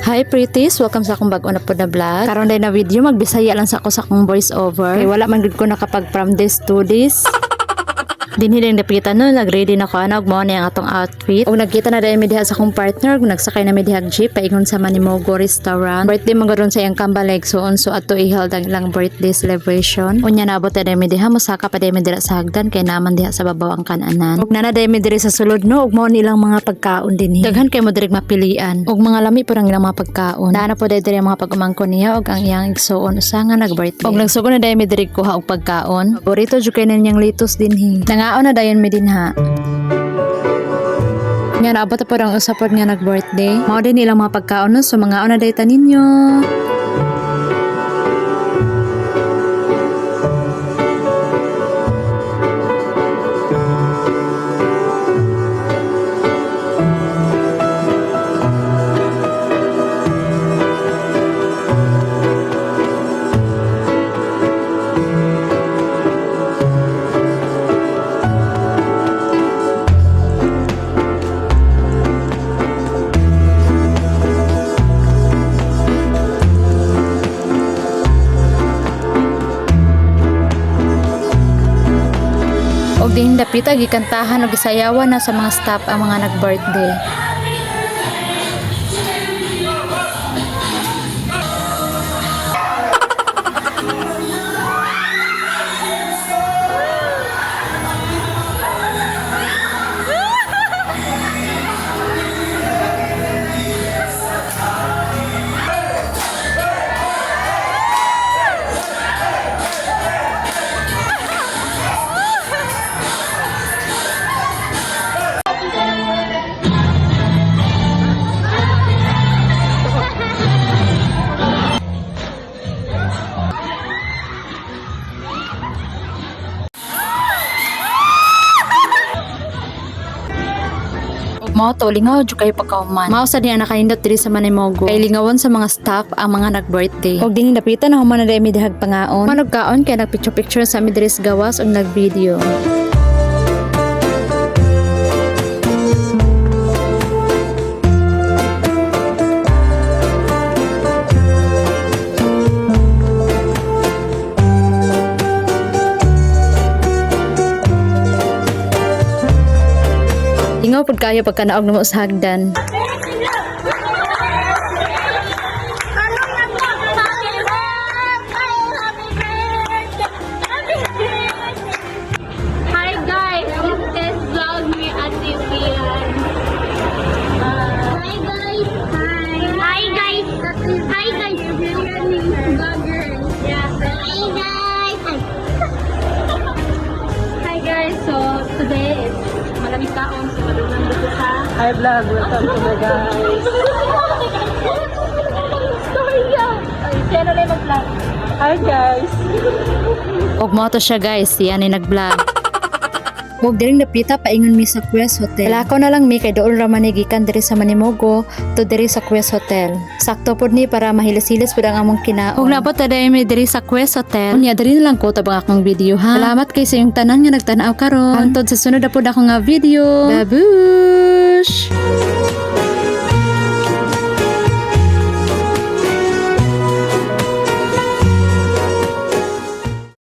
Hi pretties, welcome sa akong bag-o na po na vlog. Karon day na video magbisaya lang sa ako sa akong voice over. Kay wala man gud ko nakapag from this to this. Dinhi lang dapitan no, nagready na ko ana og mao ni ang atong outfit. Og nagkita na dai mi diha sa akong partner, ug nagsakay na mi diha jeep paingon sa Manimogo restaurant. Birthday man garon sa iyang kambaleg so ato i-held ang ilang birthday celebration. Unya naabot na dai mi diha, mosaka pa dai mi dira sa hagdan kay naman diha sa babaw ang kananan. Og nana dai mi diri sa sulod no, og mao nilang mga pagkaon dinhi. Daghan kay mo diri mapilian. Og mga lami po ang ilang mga pagkaon. Naana po dai diri mga pag-umangkon niya og ang iyang igsuon usa nga nag-birthday. Og nagsugo na dai mi diri kuha og pagkaon. Paborito jud kay niyang litos dinhi. Nangaon na dayon mi dinha. Nga naabot po ang usapod nga nag-birthday. Mao din nilang mga pagkaon no, so mga ona day taninyo. Og din dapita gikantahan og gisayawan na sa mga staff ang mga nag-birthday. Mao to lingaw jud kay pagkauman. Mao sa diha nakaindot diri sa Manimogo. Kay lingawon sa mga staff ang mga nag-birthday. Og dinhi dapitan na human na dai mi dihag pangaon. Manugkaon kay nagpicture-picture sa mi diri sa gawas og nag-video. Ingaw pud kayo pagka naog namo sa hagdan. Hi guys, this is vlog me at Vivian. Hi guys. Hi guys. Hi guys. Vlogger. Yeah. Hi guys. Hi guys. So today is malamig taon sa madungan dito sa Hi vlog, welcome to my guys. Storya. Channel ay mag-vlog. Hi guys. Og mao to siya guys, yan ay nag-vlog. Og diring napita paingon mi sa Quest Hotel. Lakaw na lang mi kay dool ra man ni gikan diri sa Manimogo to diri sa Quest Hotel. Sakto pod ni para mahilis-hilis pud ang among kinaon. Og naabot ta dai mi diri sa Quest Hotel. Unya diri na lang ko tabang akong video ha. Salamat kay sa iyong tanan nga nagtan-aw karon. Hangtod sa sunod na pod ako nga video. Babush.